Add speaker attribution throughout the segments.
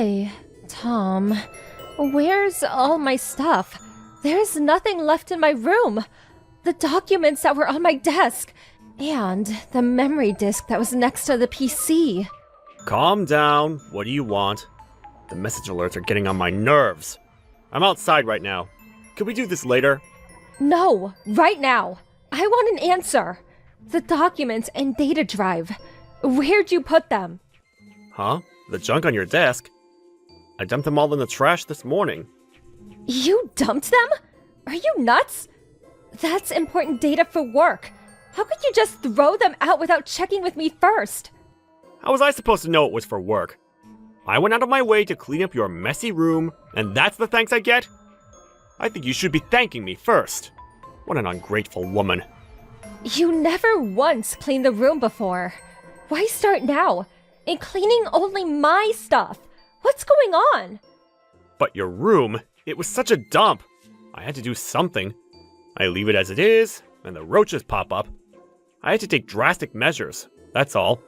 Speaker 1: Hey, Tom, where's all my stuff? There's nothing left in my room. The documents that were on my desk, and the memory disk that was next to the PC.
Speaker 2: Calm down. What do you want? The message alerts are getting on my nerves. I'm outside right now. Could we do this later?
Speaker 1: No, right now. I want an answer. The documents and data drive. Where'd you put them?
Speaker 2: Huh? The junk on your desk? I dumped them all in the trash this morning.
Speaker 1: You dumped them? Are you nuts? That's important data for work. How could you just throw them out without checking with me first?
Speaker 2: How was I supposed to know it was for work? I went out of my way to clean up your messy room, and that's the thanks I get? I think you should be thanking me first. What an ungrateful woman.
Speaker 1: You never once cleaned the room before. Why start now? And cleaning only my stuff. What's going on?
Speaker 2: But your room, it was such a dump. I had to do something. I leave it as it is, and the roaches pop up. I had to take drastic measures, that's all.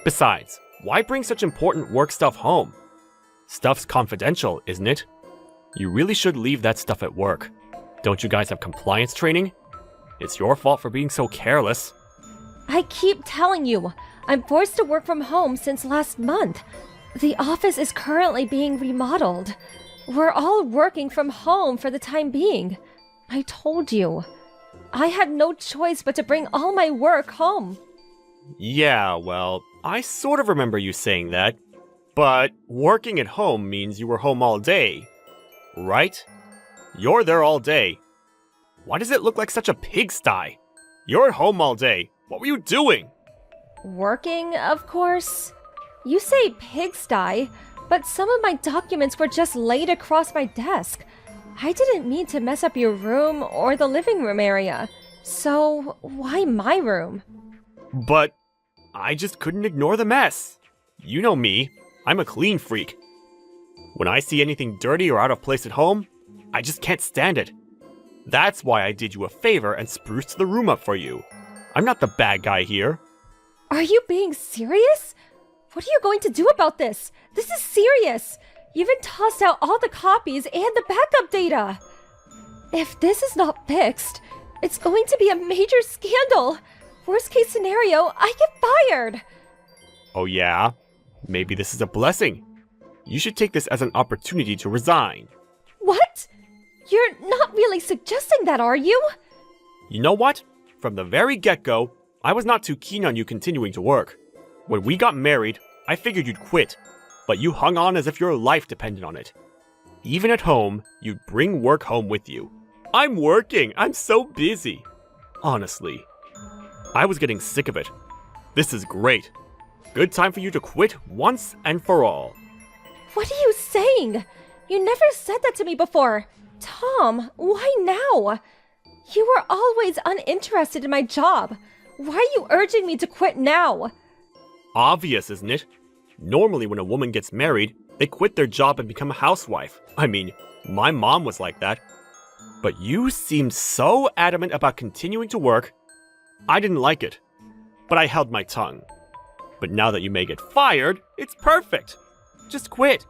Speaker 2: Besides, why bring such important work stuff home? Stuff's confidential, isn't it? You really should leave that stuff at work. Don't you guys have compliance training? It's your fault for being so careless.
Speaker 1: I keep telling you, I'm forced to work from home since last month. The office is currently being remodeled. We're all working from home for the time being. I told you. I had no choice but to bring all my work home.
Speaker 2: Yeah, well, I sort of remember you saying that. But working at home means you were home all day, right? You're there all day. Why does it look like such a pigsty? You're at home all day. What were you doing?
Speaker 1: Working, of course. You say pigsty, but some of my documents were just laid across my desk. I didn't mean to mess up your room or the living room area. So, why my room?
Speaker 2: But I just couldn't ignore the mess. You know me. I'm a clean freak. When I see anything dirty or out of place at home, I just can't stand it. That's why I did you a favor and spruced the room up for you. I'm not the bad guy here.
Speaker 1: Are you being serious? What are you going to do about this? This is serious. You even tossed out all the copies and the backup data. If this is not fixed, it's going to be a major scandal. Worst case scenario, I get fired.
Speaker 2: Oh yeah? Maybe this is a blessing. You should take this as an opportunity to resign.
Speaker 1: What? You're not really suggesting that, are you?
Speaker 2: You know what? From the very get-go, I was not too keen on you continuing to work. When we got married, I figured you'd quit, but you hung on as if your life depended on it. Even at home, you'd bring work home with you. I'm working! I'm so busy! Honestly, I was getting sick of it. This is great. Good time for you to quit once and for all.
Speaker 1: What are you saying? You never said that to me before. Tom, why now? You were always uninterested in my job. Why are you urging me to quit now?
Speaker 2: Obvious, isn't it? Normally when a woman gets married, they quit their job and become a housewife. I mean, my mom was like that. But you seemed so adamant about continuing to work. I didn't like it, but I held my tongue. But now that you may get fired, it's perfect. Just quit.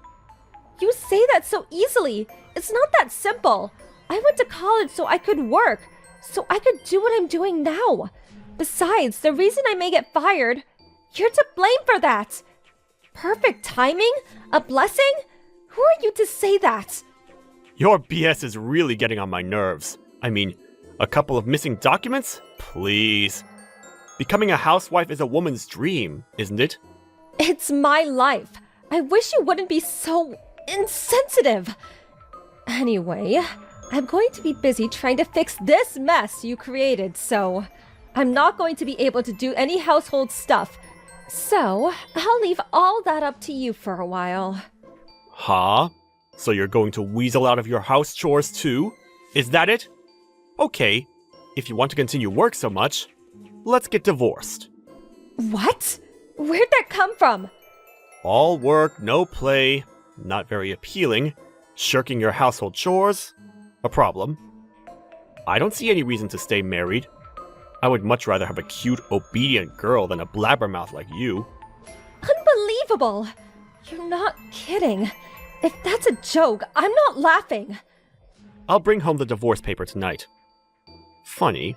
Speaker 1: You say that so easily. It's not that simple. I went to college so I could work, so I could do what I'm doing now. Besides, the reason I may get fired, you're to blame for that. Perfect timing? A blessing? Who are you to say that?
Speaker 2: Your BS is really getting on my nerves. I mean, a couple of missing documents? Please. Becoming a housewife is a woman's dream, isn't it?
Speaker 1: It's my life. I wish you wouldn't be so insensitive. Anyway, I'm going to be busy trying to fix this mess you created, so I'm not going to be able to do any household stuff. So, I'll leave all that up to you for a while.
Speaker 2: Huh? So you're going to weasel out of your house chores too? Is that it? Okay, if you want to continue work so much, let's get divorced.
Speaker 1: What? Where'd that come from?
Speaker 2: All work, no play, not very appealing. Shirking your household chores? A problem. I don't see any reason to stay married. I would much rather have a cute, obedient girl than a blabbermouth like you.
Speaker 1: Unbelievable! You're not kidding. If that's a joke, I'm not laughing.
Speaker 2: I'll bring home the divorce paper tonight. Funny.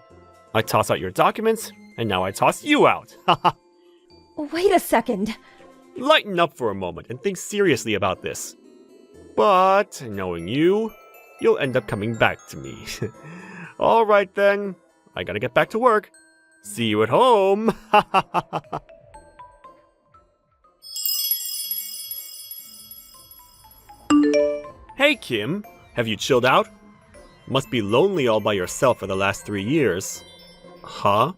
Speaker 2: I toss out your documents, and now I toss you out. Haha.
Speaker 1: Wait a second.
Speaker 2: Lighten up for a moment and think seriously about this. But, knowing you, you'll end up coming back to me. Alright then, I gotta get back to work. See you at home! Hey Kim, have you chilled out? Must be lonely all by yourself for the last 3 years. Huh?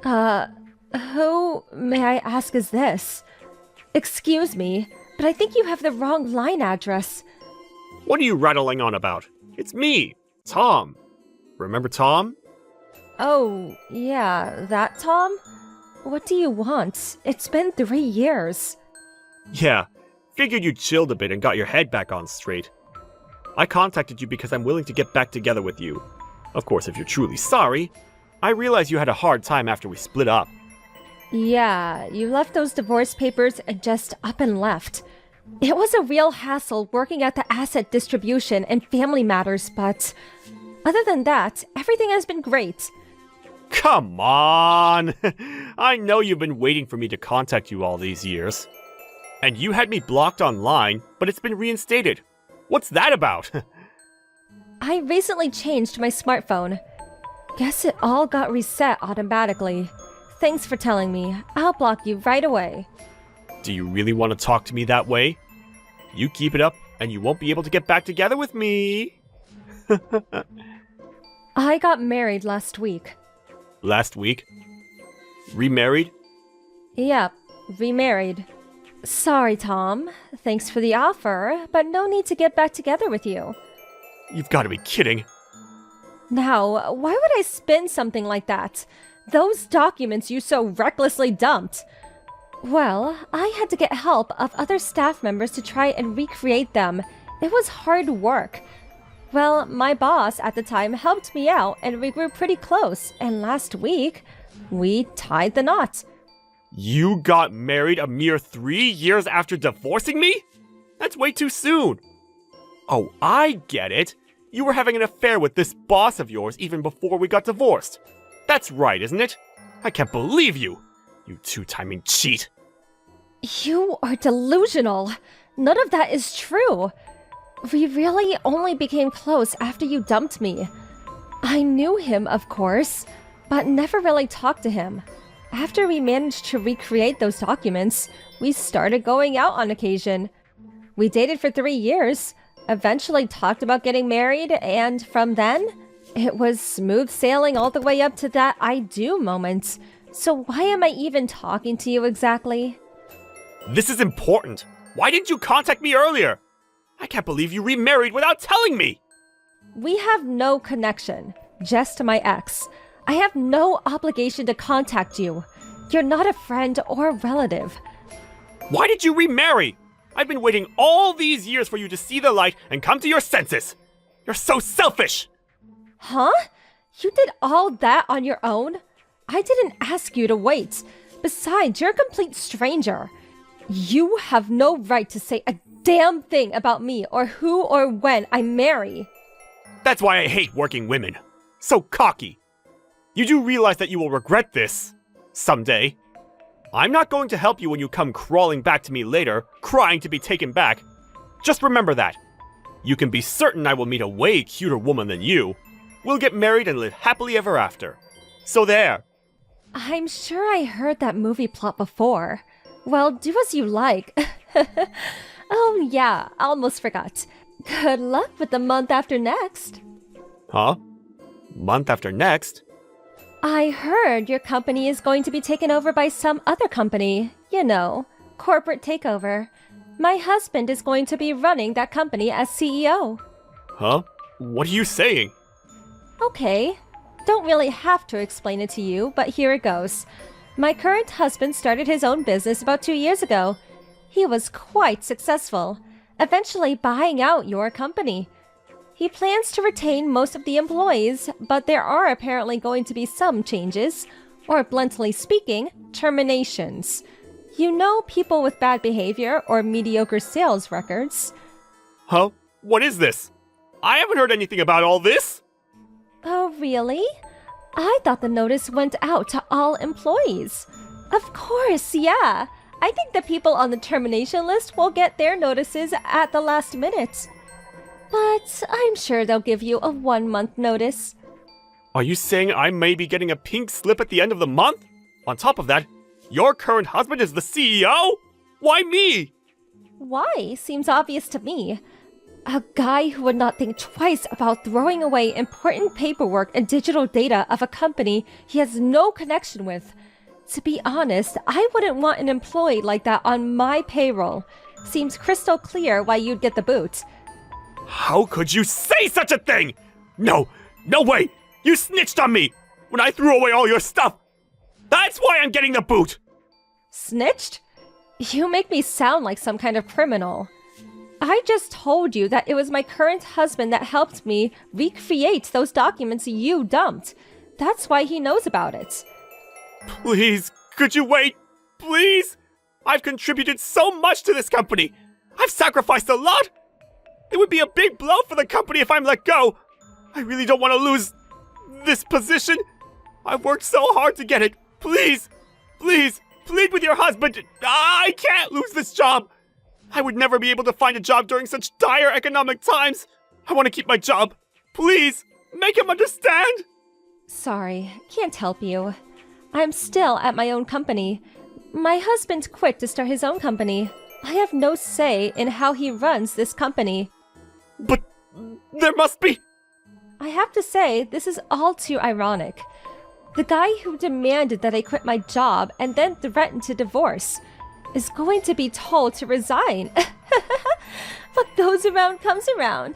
Speaker 1: Who, may I ask, is this? Excuse me, but I think you have the wrong line address.
Speaker 2: What are you rattling on about? It's me, Tom. Remember Tom?
Speaker 1: Oh, yeah, that Tom? What do you want? It's been 3 years.
Speaker 2: Yeah, figured you chilled a bit and got your head back on straight. I contacted you because I'm willing to get back together with you. Of course, if you're truly sorry. I realize you had a hard time after we split up.
Speaker 1: Yeah, you left those divorce papers and just up and left. It was a real hassle working at the asset distribution and family matters, but other than that, everything has been great.
Speaker 2: Come on! I know you've been waiting for me to contact you all these years. And you had me blocked online, but it's been reinstated. What's that about?
Speaker 1: I recently changed my smartphone. Guess it all got reset automatically. Thanks for telling me. I'll block you right away.
Speaker 2: Do you really want to talk to me that way? You keep it up, and you won't be able to get back together with me.
Speaker 1: I got married last week.
Speaker 2: Last week? Remarried?
Speaker 1: Yep, remarried. Sorry, Tom. Thanks for the offer, but no need to get back together with you.
Speaker 2: You've got to be kidding.
Speaker 1: Now, why would I spin something like that? Those documents you so recklessly dumped. Well, I had to get help of other staff members to try and recreate them. It was hard work. Well, my boss at the time helped me out and we grew pretty close, and last week, we tied the knot.
Speaker 2: You got married a mere 3 years after divorcing me? That's way too soon. Oh, I get it. You were having an affair with this boss of yours even before we got divorced. That's right, isn't it? I can't believe you. You two-timing cheat.
Speaker 1: You are delusional. None of that is true. We really only became close after you dumped me. I knew him, of course, but never really talked to him. After we managed to recreate those documents, we started going out on occasion. We dated for 3 years, eventually talked about getting married, and from then, it was smooth sailing all the way up to that I do moment. So why am I even talking to you exactly?
Speaker 2: This is important. Why didn't you contact me earlier? I can't believe you remarried without telling me.
Speaker 1: We have no connection, just my ex. I have no obligation to contact you. You're not a friend or relative.
Speaker 2: Why did you remarry? I've been waiting all these years for you to see the light and come to your senses. You're so selfish.
Speaker 1: Huh? You did all that on your own? I didn't ask you to wait. Besides, you're a complete stranger. You have no right to say a damn thing about me or who or when I marry.
Speaker 2: That's why I hate working women. So cocky. You do realize that you will regret this someday. I'm not going to help you when you come crawling back to me later, crying to be taken back. Just remember that. You can be certain I will meet a way cuter woman than you. We'll get married and live happily ever after. So there.
Speaker 1: I'm sure I heard that movie plot before. Well, do as you like. Oh yeah, almost forgot. Good luck with the month after next.
Speaker 2: Huh? Month after next?
Speaker 1: I heard your company is going to be taken over by some other company. You know, corporate takeover. My husband is going to be running that company as CEO.
Speaker 2: Huh? What are you saying?
Speaker 1: Okay. Don't really have to explain it to you, but here it goes. My current husband started his own business about 2 years ago. He was quite successful, eventually buying out your company. He plans to retain most of the employees, but there are apparently going to be some changes, or bluntly speaking, terminations. You know people with bad behavior or mediocre sales records.
Speaker 2: Huh? What is this? I haven't heard anything about all this!
Speaker 1: Oh, really? I thought the notice went out to all employees. Of course, yeah. I think the people on the termination list will get their notices at the last minute. But I'm sure they'll give you a 1-month notice.
Speaker 2: Are you saying I may be getting a pink slip at the end of the month? On top of that, your current husband is the CEO? Why me?
Speaker 1: Why? Seems obvious to me. A guy who would not think twice about throwing away important paperwork and digital data of a company he has no connection with. To be honest, I wouldn't want an employee like that on my payroll. Seems crystal clear why you'd get the boot.
Speaker 2: How could you say such a thing? No way! You snitched on me when I threw away all your stuff! That's why I'm getting the boot!
Speaker 1: Snitched? You make me sound like some kind of criminal. I just told you that it was my current husband that helped me recreate those documents you dumped. That's why he knows about it.
Speaker 2: Please, could you wait? Please? I've contributed so much to this company. I've sacrificed a lot. It would be a big blow for the company if I'm let go. I really don't want to lose this position. I've worked so hard to get it. Please, plead with your husband. I can't lose this job. I would never be able to find a job during such dire economic times. I want to keep my job. Please, make him understand.
Speaker 1: Sorry, can't help you. I'm still at my own company. My husband quit to start his own company. I have no say in how he runs this company.
Speaker 2: But there must be...
Speaker 1: I have to say, this is all too ironic. The guy who demanded that I quit my job and then threatened to divorce is going to be told to resign. What goes around comes around.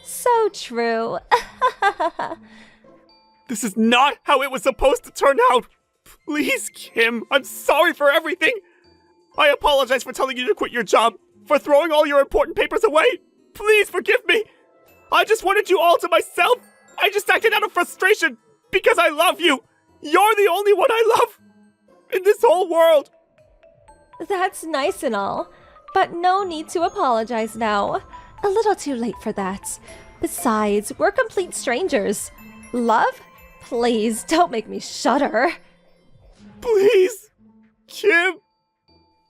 Speaker 1: So true.
Speaker 2: This is not how it was supposed to turn out. Please, Kim, I'm sorry for everything. I apologize for telling you to quit your job, for throwing all your important papers away. Please forgive me. I just wanted you all to myself. I just acted out of frustration because I love you. You're the only one I love in this whole world.
Speaker 1: That's nice and all, but no need to apologize now. A little too late for that. Besides, we're complete strangers. Love? Please, don't make me shudder.
Speaker 2: Please, Kim.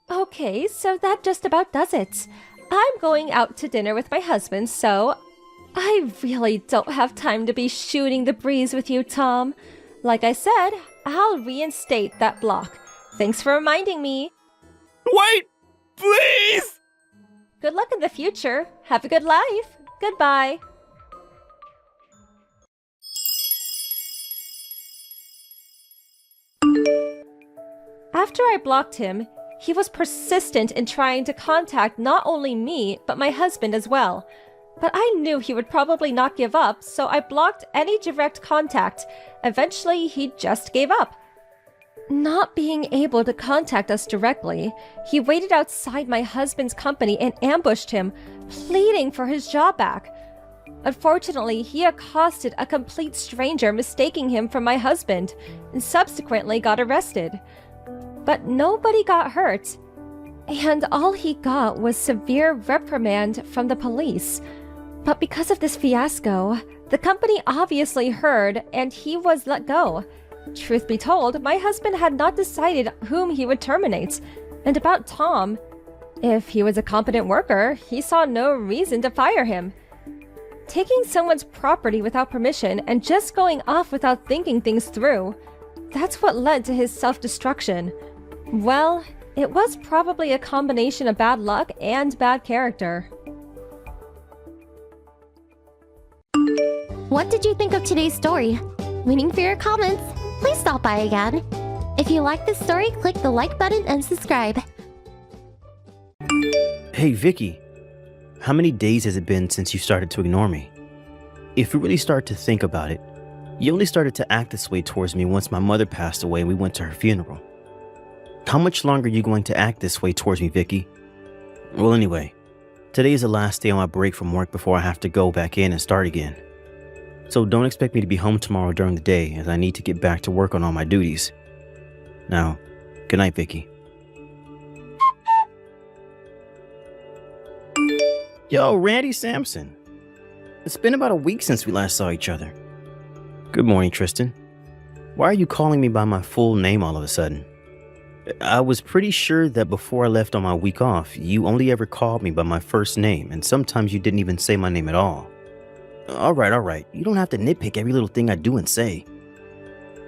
Speaker 1: Okay, so that just about does it. I'm going out to dinner with my husband, so I really don't have time to be shooting the breeze with you, Tom. Like I said, I'll reinstate that block. Thanks for reminding me.
Speaker 2: Wait, please!
Speaker 1: Good luck in the future. Have a good life. Goodbye. After I blocked him, he was persistent in trying to contact not only me, but my husband as well. But I knew he would probably not give up, so I blocked any direct contact. Eventually, he just gave up. Not being able to contact us directly, he waited outside my husband's company and ambushed him, pleading for his job back. Unfortunately, he accosted a complete stranger, mistaking him for my husband, and subsequently got arrested. But nobody got hurt, and all he got was severe reprimand from the police. But because of this fiasco, the company obviously heard, and he was let go. Truth be told, my husband had not decided whom he would terminate. And about Tom, if he was a competent worker, he saw no reason to fire him. Taking someone's property without permission and just going off without thinking things through, that's what led to his self-destruction. Well, it was probably a combination of bad luck and bad character.
Speaker 3: What did you think of today's story? Waiting for your comments. Please stop by again. If you like this story, click the like button and subscribe.
Speaker 4: Hey Vicky, how many days has it been since you started to ignore me? If you really start to think about it, you only started to act this way towards me once my mother passed away and we went to her funeral. How much longer are you going to act this way towards me, Vicky? Well, anyway, today is the last day on my break from work before I have to go back in and start again. So don't expect me to be home tomorrow during the day, as I need to get back to work on all my duties. Now, good night, Vicky. Yo, Randy Sampson. It's been about a week since we last saw each other. Good morning, Tristan. Why are you calling me by my full name all of a sudden? I was pretty sure that before I left on my week off, you only ever called me by my first name, and sometimes you didn't even say my name at all. All right. You don't have to nitpick every little thing I do and say.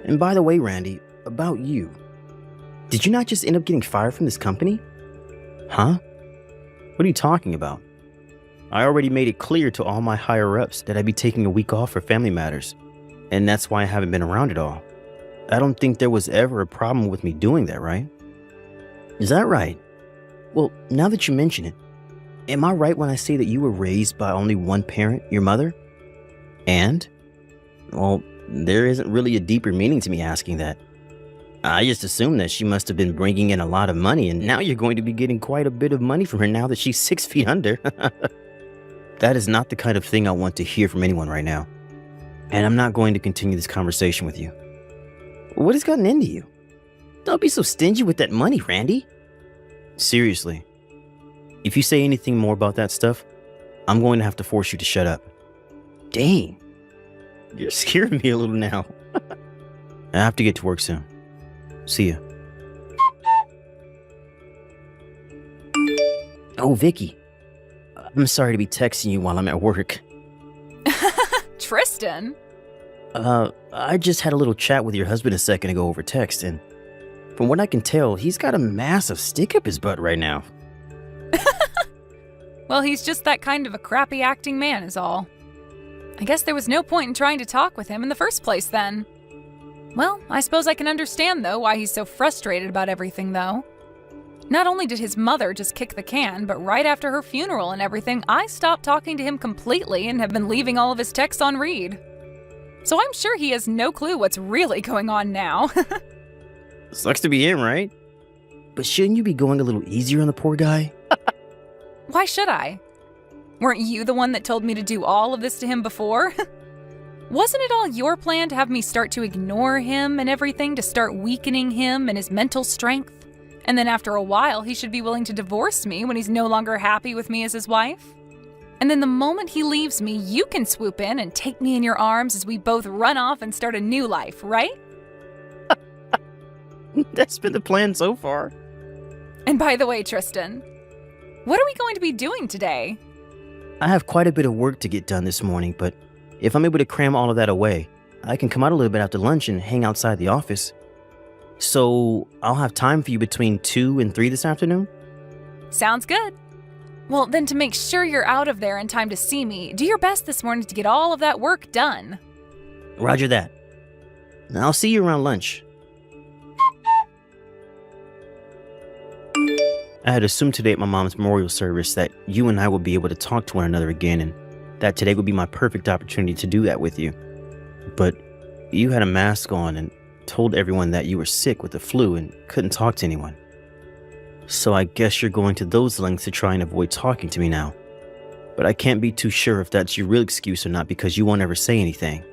Speaker 4: And by the way, Randy, about you. Did you not just end up getting fired from this company? Huh? What are you talking about? I already made it clear to all my higher-ups that I'd be taking a week off for family matters, and that's why I haven't been around at all. I don't think there was ever a problem with me doing that, right? Is that right? Well, now that you mention it, am I right when I say that you were raised by only one parent, your mother? And? Well, there isn't really a deeper meaning to me asking that. I just assumed that she must have been bringing in a lot of money, and now you're going to be getting quite a bit of money from her now that she's 6 feet under. That is not the kind of thing I want to hear from anyone right now. And I'm not going to continue this conversation with you. What has gotten into you? Don't be so stingy with that money, Randy. Seriously. If you say anything more about that stuff, I'm going to have to force you to shut up. Dang. You're scaring me a little now. I have to get to work soon. See ya. Oh, Vicky. I'm sorry to be texting you while I'm at work.
Speaker 5: Tristan?
Speaker 4: I just had a little chat with your husband a second ago over text, and from what I can tell, he's got a massive stick up his butt right now.
Speaker 5: Well, he's just that kind of a crappy acting man is all. I guess there was no point in trying to talk with him in the first place then. Well, I suppose I can understand, though, why he's so frustrated about everything, though. Not only did his mother just kick the can, but right after her funeral and everything, I stopped talking to him completely and have been leaving all of his texts on read. So I'm sure he has no clue what's really going on now.
Speaker 4: Sucks to be him, right? But shouldn't you be going a little easier on the poor guy?
Speaker 5: Why should I? Weren't you the one that told me to do all of this to him before? Wasn't it all your plan to have me start to ignore him and everything, to start weakening him and his mental strength? And then after a while, he should be willing to divorce me when he's no longer happy with me as his wife? And then the moment he leaves me, you can swoop in and take me in your arms as we both run off and start a new life, right?
Speaker 4: That's been the plan so far.
Speaker 5: And by the way, Tristan, what are we going to be doing today?
Speaker 4: I have quite a bit of work to get done this morning, but if I'm able to cram all of that away, I can come out a little bit after lunch and hang outside the office. So I'll have time for you between 2 and 3 this afternoon?
Speaker 5: Sounds good. Well, then to make sure you're out of there in time to see me, do your best this morning to get all of that work done.
Speaker 4: Roger that. I'll see you around lunch. I had assumed today at my mom's memorial service that you and I would be able to talk to one another again, and that today would be my perfect opportunity to do that with you. But you had a mask on and told everyone that you were sick with the flu and couldn't talk to anyone. So I guess you're going to those lengths to try and avoid talking to me now. But I can't be too sure if that's your real excuse or not, because you won't ever say anything.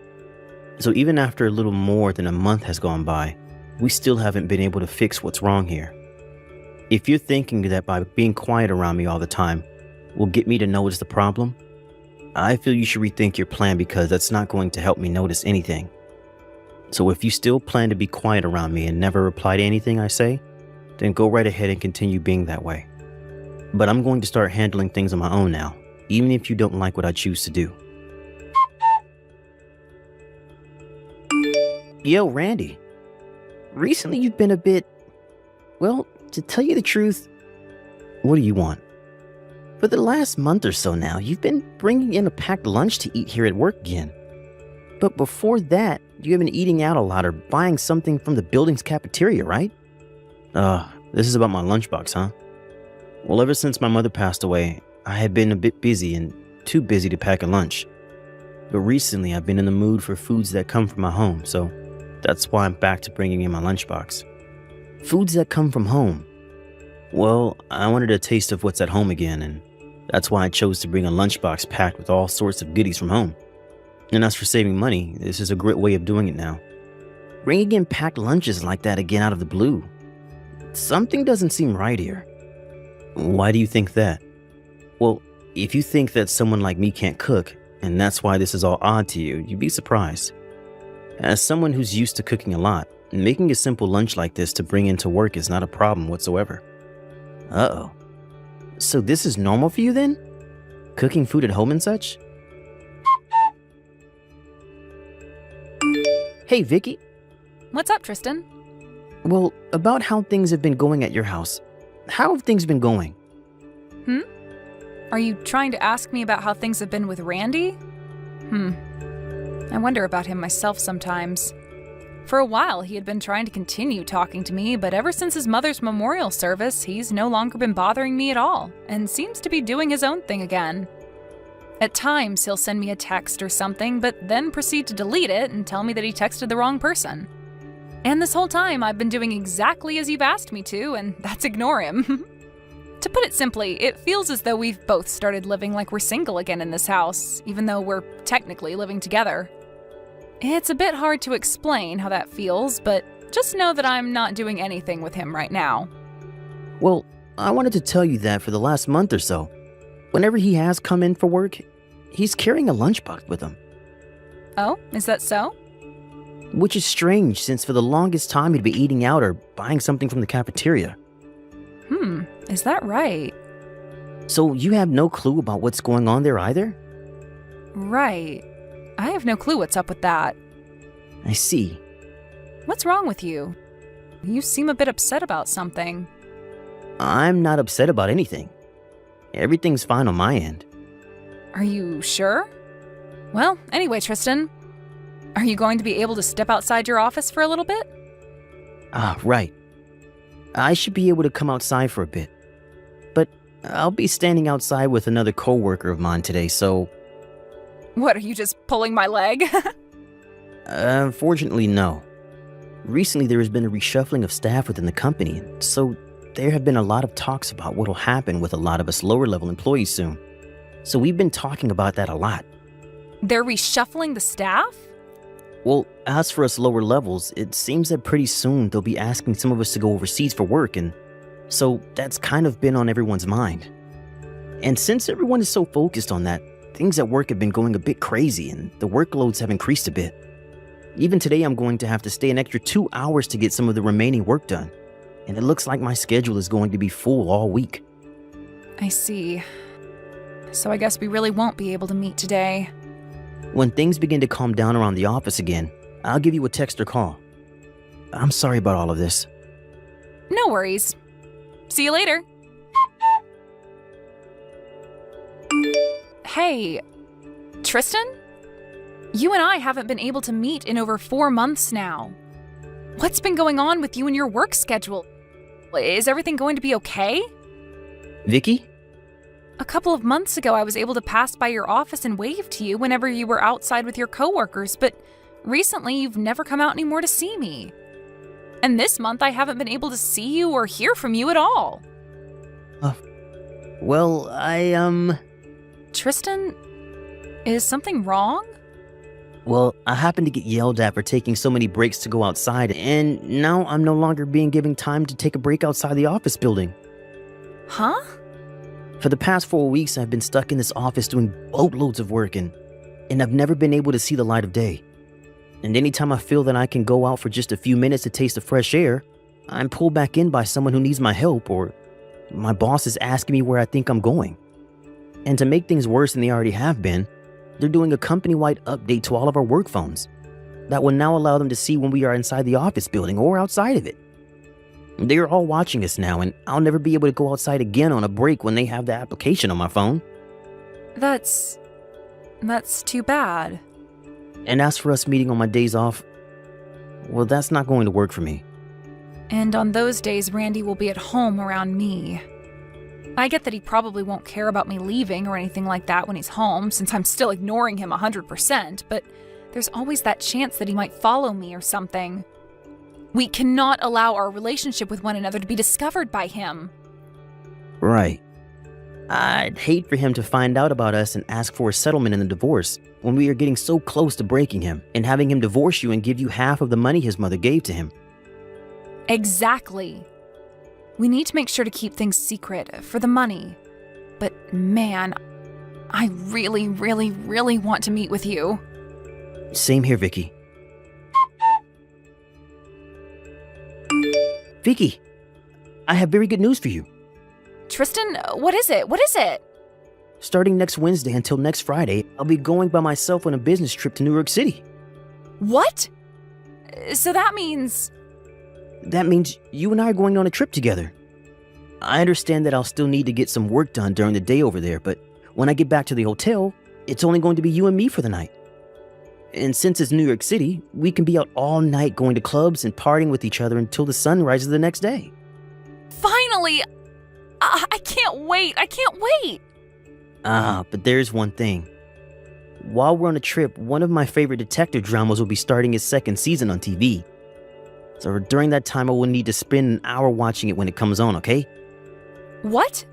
Speaker 4: So even after a little more than a month has gone by, we still haven't been able to fix what's wrong here. If you're thinking that by being quiet around me all the time will get me to notice the problem, I feel you should rethink your plan, because that's not going to help me notice anything. So if you still plan to be quiet around me and never reply to anything I say, then go right ahead and continue being that way. But I'm going to start handling things on my own now, even if you don't like what I choose to do. Yo, Randy. Recently you've been a bit... Well, to tell you the truth, what do you want? For the last month or so now, you've been bringing in a packed lunch to eat here at work again. But before that, you have been eating out a lot or buying something from the building's cafeteria, right? This is about my lunchbox, huh? Well, ever since my mother passed away, I had been a bit busy and too busy to pack a lunch. But recently, I've been in the mood for foods that come from my home, so that's why I'm back to bringing in my lunchbox. Foods that come from home. Well, I wanted a taste of what's at home again, and that's why I chose to bring a lunchbox packed with all sorts of goodies from home. And as for saving money, this is a great way of doing it now. Bringing in packed lunches like that again out of the blue. Something doesn't seem right here. Why do you think that? Well, If you think that someone like me can't cook, and that's why this is all odd to you, you'd be surprised. As someone who's used to cooking a lot, making a simple lunch like this to bring into work is not a problem whatsoever. Uh-oh. So this is normal for you then? Cooking food at home and such? Hey, Vicky.
Speaker 5: What's up, Tristan?
Speaker 4: Well, about how things have been going at your house. How have things been going?
Speaker 5: Are you trying to ask me about how things have been with Randy? I wonder about him myself sometimes. For a while, he had been trying to continue talking to me, but ever since his mother's memorial service, he's no longer been bothering me at all, and seems to be doing his own thing again. At times, he'll send me a text or something, but then proceed to delete it and tell me that he texted the wrong person. And this whole time, I've been doing exactly as you've asked me to, and that's ignore him. To put it simply, it feels as though we've both started living like we're single again in this house, even though we're technically living together. It's a bit hard to explain how that feels, but just know that I'm not doing anything with him right now.
Speaker 4: Well, I wanted to tell you that for the last month or so, whenever he has come in for work, he's carrying a lunchbox with him.
Speaker 5: Oh, is that so?
Speaker 4: Which is strange, since for the longest time he'd be eating out or buying something from the cafeteria.
Speaker 5: Is that right?
Speaker 4: So you have no clue about what's going on there either?
Speaker 5: Right. I have no clue what's up with that.
Speaker 4: I see.
Speaker 5: What's wrong with you? You seem a bit upset about something.
Speaker 4: I'm not upset about anything. Everything's fine on my end.
Speaker 5: Are you sure? Well, anyway, Tristan, are you going to be able to step outside your office for a little bit?
Speaker 4: Ah, right. I should be able to come outside for a bit. But I'll be standing outside with another coworker of mine today, so...
Speaker 5: What, are you just pulling my leg?
Speaker 4: Unfortunately, no. Recently, there has been a reshuffling of staff within the company, so there have been a lot of talks about what will happen with a lot of us lower-level employees soon. So we've been talking about that a lot.
Speaker 5: They're reshuffling the staff?
Speaker 4: Well, as for us lower levels, it seems that pretty soon they'll be asking some of us to go overseas for work, and so that's kind of been on everyone's mind. And since everyone is so focused on that, things at work have been going a bit crazy, and the workloads have increased a bit. Even today, I'm going to have to stay an extra 2 hours to get some of the remaining work done, and it looks like my schedule is going to be full all week.
Speaker 5: I see. So I guess we really won't be able to meet today.
Speaker 4: When things begin to calm down around the office again, I'll give you a text or call. I'm sorry about all of this.
Speaker 5: No worries. See you later. Hey, Tristan? You and I haven't been able to meet in over 4 months now. What's been going on with you and your work schedule? Is everything going to be okay?
Speaker 4: Vicky?
Speaker 5: A couple of months ago, I was able to pass by your office and wave to you whenever you were outside with your coworkers, but recently you've never come out anymore to see me. And this month, I haven't been able to see you or hear from you at all.
Speaker 4: Well,
Speaker 5: Tristan, is something wrong?
Speaker 4: Well, I happened to get yelled at for taking so many breaks to go outside, and now I'm no longer being given time to take a break outside the office building.
Speaker 5: Huh?
Speaker 4: For the past 4 weeks, I've been stuck in this office doing boatloads of work, and I've never been able to see the light of day. And anytime I feel that I can go out for just a few minutes to taste the fresh air, I'm pulled back in by someone who needs my help, or my boss is asking me where I think I'm going. And to make things worse than they already have been, they're doing a company-wide update to all of our work phones that will now allow them to see when we are inside the office building or outside of it. They are all watching us now, and I'll never be able to go outside again on a break when they have the application on my phone.
Speaker 5: That's too bad.
Speaker 4: And as for us meeting on my days off, well, that's not going to work for me.
Speaker 5: And on those days, Randy will be at home around me. I get that he probably won't care about me leaving or anything like that when he's home, since I'm still ignoring him 100%, but there's always that chance that he might follow me or something. We cannot allow our relationship with one another to be discovered by him.
Speaker 4: Right. I'd hate for him to find out about us and ask for a settlement in the divorce when we are getting so close to breaking him and having him divorce you and give you half of the money his mother gave to him.
Speaker 5: Exactly. We need to make sure to keep things secret for the money. But man, I really, really, really want to meet with you.
Speaker 4: Same here, Vicky. Vicky, I have very good news for you.
Speaker 5: Tristan, what is it? What is it?
Speaker 4: Starting next Wednesday until next Friday, I'll be going by myself on a business trip to New York City.
Speaker 5: What? So that means...
Speaker 4: That means you and I are going on a trip together. I understand that I'll still need to get some work done during the day over there, but when I get back to the hotel, it's only going to be you and me for the night. And since it's New York City, we can be out all night going to clubs and partying with each other until the sun rises the next day.
Speaker 5: Finally! I can't wait! I can't wait!
Speaker 4: But there's one thing. While we're on a trip, one of my favorite detective dramas will be starting its second season on TV. So during that time, I will need to spend an hour watching it when it comes on, okay?
Speaker 5: What?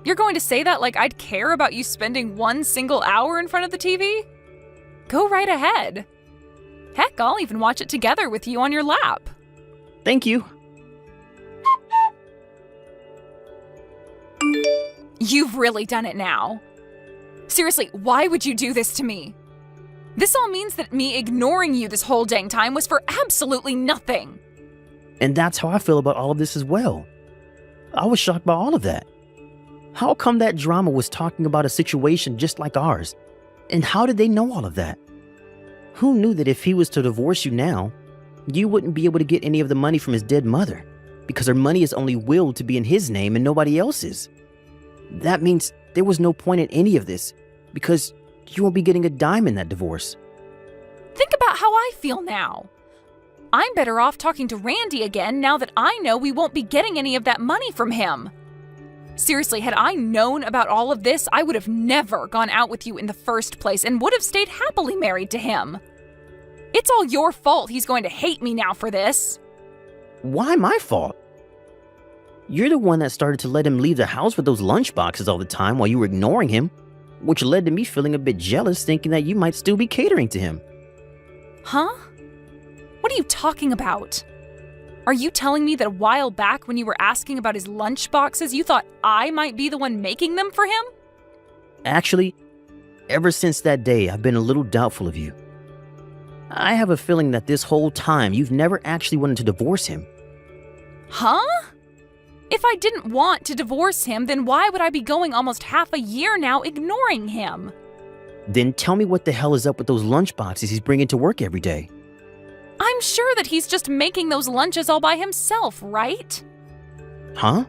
Speaker 5: You're going to say that like I'd care about you spending one single hour in front of the TV? Go right ahead. Heck, I'll even watch it together with you on your lap.
Speaker 4: Thank you.
Speaker 5: You've really done it now. Seriously, why would you do this to me? This all means that me ignoring you this whole dang time was for absolutely nothing.
Speaker 4: And that's how I feel about all of this as well. I was shocked by all of that. How come that drama was talking about a situation just like ours? And how did they know all of that? Who knew that if he was to divorce you now, you wouldn't be able to get any of the money from his dead mother, because her money is only willed to be in his name and nobody else's? That means there was no point in any of this, because you won't be getting a dime in that divorce.
Speaker 5: Think about how I feel now. I'm better off talking to Randy again now that I know we won't be getting any of that money from him. Seriously, had I known about all of this, I would have never gone out with you in the first place and would have stayed happily married to him. It's all your fault he's going to hate me now for this.
Speaker 4: Why my fault? You're the one that started to let him leave the house with those lunch boxes all the time while you were ignoring him, which led to me feeling a bit jealous, thinking that you might still be catering to him.
Speaker 5: Huh? What are you talking about? Are you telling me that a while back when you were asking about his lunch boxes, you thought I might be the one making them for him?
Speaker 4: Actually, ever since that day, I've been a little doubtful of you. I have a feeling that this whole time you've never actually wanted to divorce him.
Speaker 5: Huh? If I didn't want to divorce him, then why would I be going almost half a year now ignoring him?
Speaker 4: Then tell me what the hell is up with those lunch boxes he's bringing to work every day.
Speaker 5: I'm sure that he's just making those lunches all by himself, right?
Speaker 4: Huh?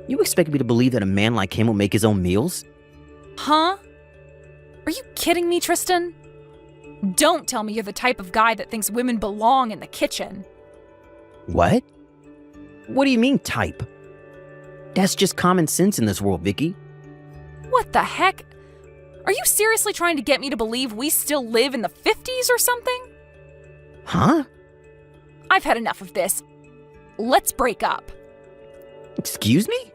Speaker 4: You expect me to believe that a man like him will make his own meals?
Speaker 5: Huh? Are you kidding me, Tristan? Don't tell me you're the type of guy that thinks women belong in the kitchen.
Speaker 4: What? What do you mean, type? That's just common sense in this world, Vicky.
Speaker 5: What the heck? Are you seriously trying to get me to believe we still live in the 50s or something?
Speaker 4: Huh?
Speaker 5: I've had enough of this. Let's break up.
Speaker 4: Excuse me?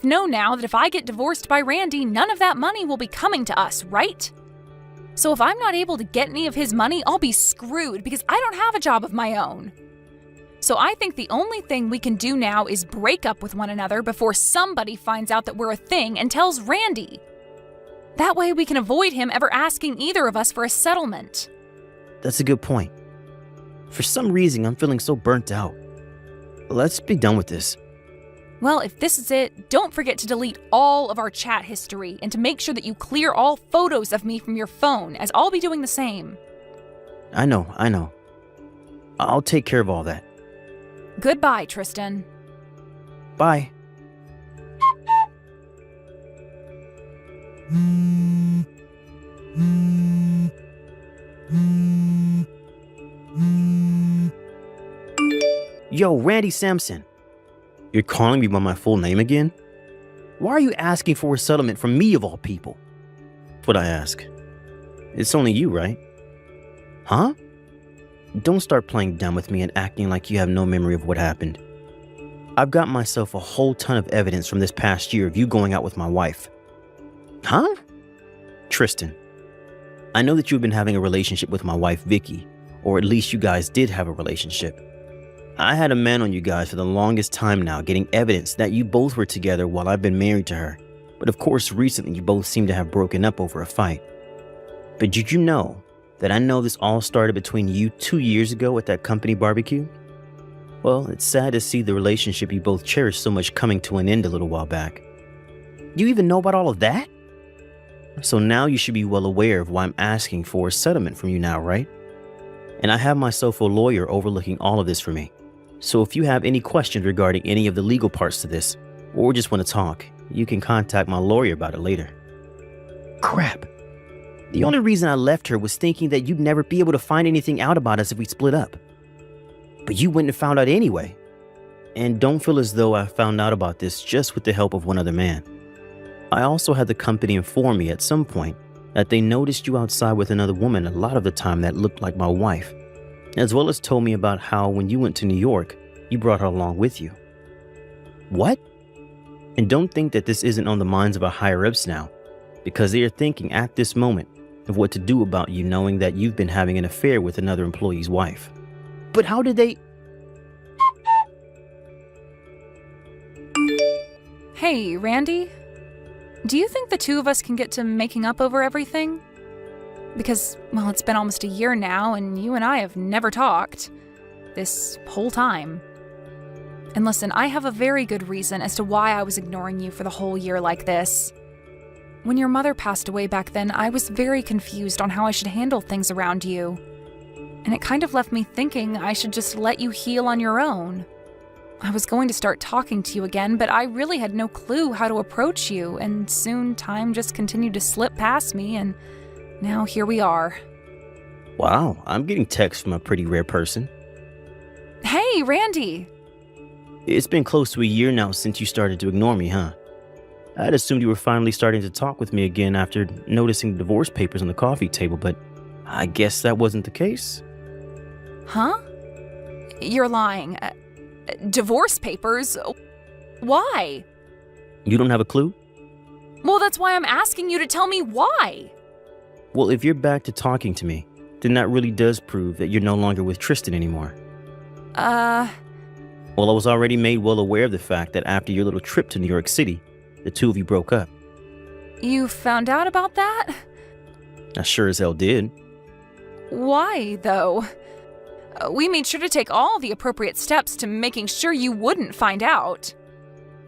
Speaker 5: Know now that if I get divorced by Randy, none of that money will be coming to us, right? So if I'm not able to get any of his money, I'll be screwed because I don't have a job of my own. So I think the only thing we can do now is break up with one another before somebody finds out that we're a thing and tells Randy. That way we can avoid him ever asking either of us for a settlement.
Speaker 4: That's a good point. For some reason, I'm feeling so burnt out. Let's be done with this.
Speaker 5: Well, if this is it, don't forget to delete all of our chat history and to make sure that you clear all photos of me from your phone, as I'll be doing the same.
Speaker 4: I know. I'll take care of all that.
Speaker 5: Goodbye, Tristan.
Speaker 4: Bye. Yo, Randy Sampson. You're calling me by my full name again? Why are you asking for a settlement from me of all people? That's what I ask. It's only you, right? Huh? Don't start playing dumb with me and acting like you have no memory of what happened. I've got myself a whole ton of evidence from this past year of you going out with my wife. Huh? Tristan, I know that you've been having a relationship with my wife, Vicky, or at least you guys did have a relationship. I had a man on you guys for the longest time now, getting evidence that you both were together while I've been married to her. But of course, recently you both seem to have broken up over a fight. But did you know that I know this all started between you 2 years ago at that company barbecue? Well, it's sad to see the relationship you both cherished so much coming to an end a little while back. You even know about all of that? So now you should be well aware of why I'm asking for a settlement from you now, right? And I have myself a lawyer overlooking all of this for me. So if you have any questions regarding any of the legal parts to this, or just want to talk, you can contact my lawyer about it later. Crap. The only reason I left her was thinking that you'd never be able to find anything out about us if we split up. But you wouldn't have found out anyway. And don't feel as though I found out about this just with the help of one other man. I also had the company inform me at some point that they noticed you outside with another woman a lot of the time that looked like my wife, as well as told me about how when you went to New York, you brought her along with you. What? And don't think that this isn't on the minds of our higher-ups now, because they are thinking at this moment of what to do about you knowing that you've been having an affair with another employee's wife. But how did they...
Speaker 5: Hey, Randy? Do you think the two of us can get to making up over everything? Because, well, it's been almost a year now, and you and I have never talked. This whole time. And listen, I have a very good reason as to why I was ignoring you for the whole year like this. When your mother passed away back then, I was very confused on how I should handle things around you. And it kind of left me thinking I should just let you heal on your own. I was going to start talking to you again, but I really had no clue how to approach you, and soon time just continued to slip past me, and now here we are.
Speaker 4: Wow, I'm getting texts from a pretty rare person.
Speaker 5: Hey, Randy!
Speaker 4: It's been close to a year now since you started to ignore me, huh? I'd assumed you were finally starting to talk with me again after noticing the divorce papers on the coffee table, but I guess that wasn't the case.
Speaker 5: Huh? You're lying. Divorce papers? Why?
Speaker 4: You don't have a clue?
Speaker 5: Well, that's why I'm asking you to tell me why.
Speaker 4: Well, if you're back to talking to me, then that really does prove that you're no longer with Tristan anymore. Well, I was already made well aware of the fact that after your little trip to New York City, the two of you broke up.
Speaker 5: You found out about that?
Speaker 4: I sure as hell did.
Speaker 5: Why, though? We made sure to take all the appropriate steps to making sure you wouldn't find out.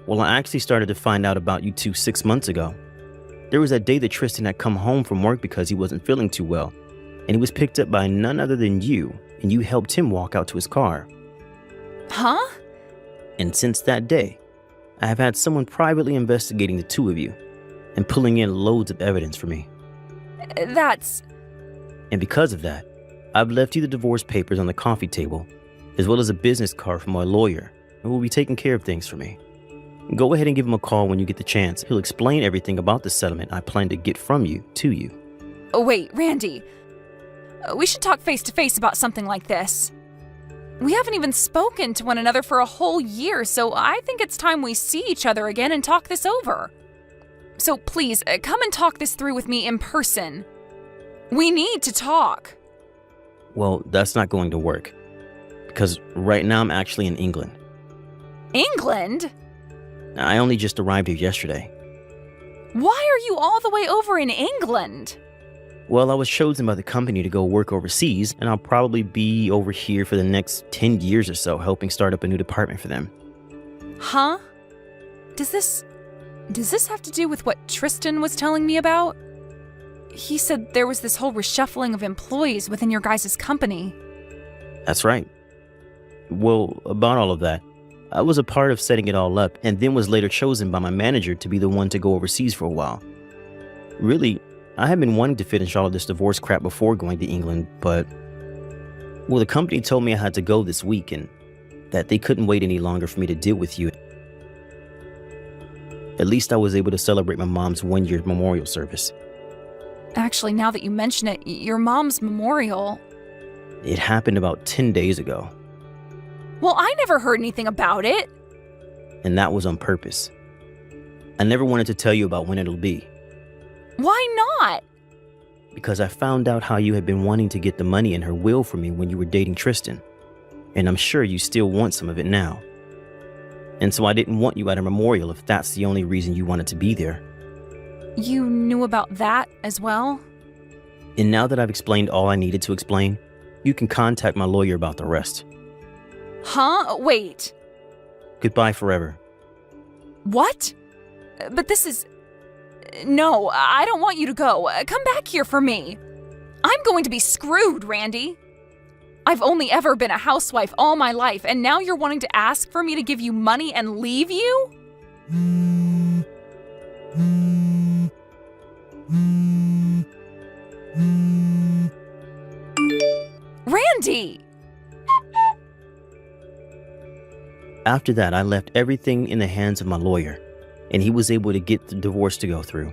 Speaker 4: Well, I actually started to find out about you two 6 months ago. There was that day that Tristan had come home from work because he wasn't feeling too well, and he was picked up by none other than you, and you helped him walk out to his car.
Speaker 5: Huh?
Speaker 4: And since that day, I have had someone privately investigating the two of you and pulling in loads of evidence for me.
Speaker 5: That's...
Speaker 4: And because of that, I've left you the divorce papers on the coffee table, as well as a business card from my lawyer, who will be taking care of things for me. Go ahead and give him a call when you get the chance. He'll explain everything about the settlement I plan to get from you to you.
Speaker 5: Oh, wait, Randy. We should talk face to face about something like this. We haven't even spoken to one another for a whole year, so I think it's time we see each other again and talk this over. So please, come and talk this through with me in person. We need to talk.
Speaker 4: Well, that's not going to work, because right now I'm actually in England.
Speaker 5: England?
Speaker 4: I only just arrived here yesterday.
Speaker 5: Why are you all the way over in England?
Speaker 4: Well, I was chosen by the company to go work overseas, and I'll probably be over here for the next 10 years or so, helping start up a new department for them.
Speaker 5: Huh? Does this have to do with what Tristan was telling me about? He said there was this whole reshuffling of employees within your guys' company.
Speaker 4: That's right. Well, about all of that, I was a part of setting it all up, and then was later chosen by my manager to be the one to go overseas for a while. Really, I had been wanting to finish all of this divorce crap before going to England, but... Well, the company told me I had to go this week, and that they couldn't wait any longer for me to deal with you. At least I was able to celebrate my mom's one-year memorial service.
Speaker 5: Actually, now that you mention it, your mom's memorial...
Speaker 4: It happened about 10 days ago.
Speaker 5: Well, I never heard anything about it.
Speaker 4: And that was on purpose. I never wanted to tell you about when it'll be.
Speaker 5: Why not?
Speaker 4: Because I found out how you had been wanting to get the money in her will for me when you were dating Tristan. And I'm sure you still want some of it now. And so I didn't want you at a memorial if that's the only reason you wanted to be there.
Speaker 5: You knew about that as well?
Speaker 4: And now that I've explained all I needed to explain, you can contact my lawyer about the rest.
Speaker 5: Huh? Wait.
Speaker 4: Goodbye forever.
Speaker 5: What? But this is... No, I don't want you to go. Come back here for me. I'm going to be screwed, Randy. I've only ever been a housewife all my life, and now you're wanting to ask for me to give you money and leave you? Randy!
Speaker 4: After that, I left everything in the hands of my lawyer, and he was able to get the divorce to go through.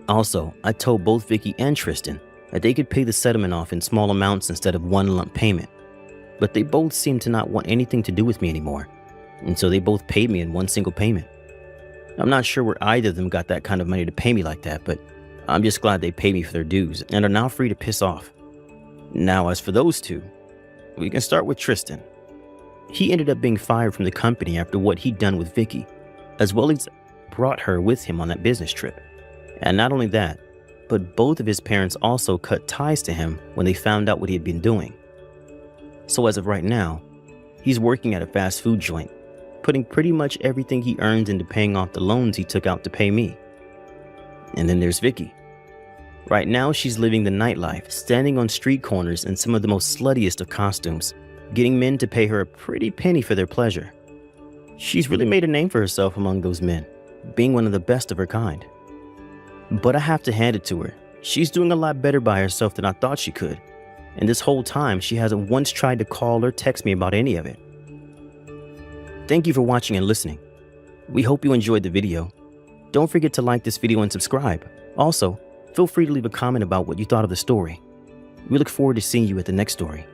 Speaker 4: Also, I told both Vicky and Tristan that they could pay the settlement off in small amounts instead of one lump payment, but they both seemed to not want anything to do with me anymore, and so they both paid me in one single payment. I'm not sure where either of them got that kind of money to pay me like that, but I'm just glad they paid me for their dues and are now free to piss off. Now, as for those two, we can start with Tristan. He ended up being fired from the company after what he'd done with Vicky, as well as brought her with him on that business trip. And not only that, but both of his parents also cut ties to him when they found out what he had been doing. So as of right now, he's working at a fast food joint, putting pretty much everything he earns into paying off the loans he took out to pay me. And then there's Vicky. Right now, she's living the nightlife, standing on street corners in some of the most sluttiest of costumes, getting men to pay her a pretty penny for their pleasure. She's really made a name for herself among those men, being one of the best of her kind. But I have to hand it to her. She's doing a lot better by herself than I thought she could. And this whole time, she hasn't once tried to call or text me about any of it. Thank you for watching and listening. We hope you enjoyed the video. Don't forget to like this video and subscribe. Also, feel free to leave a comment about what you thought of the story. We look forward to seeing you at the next story.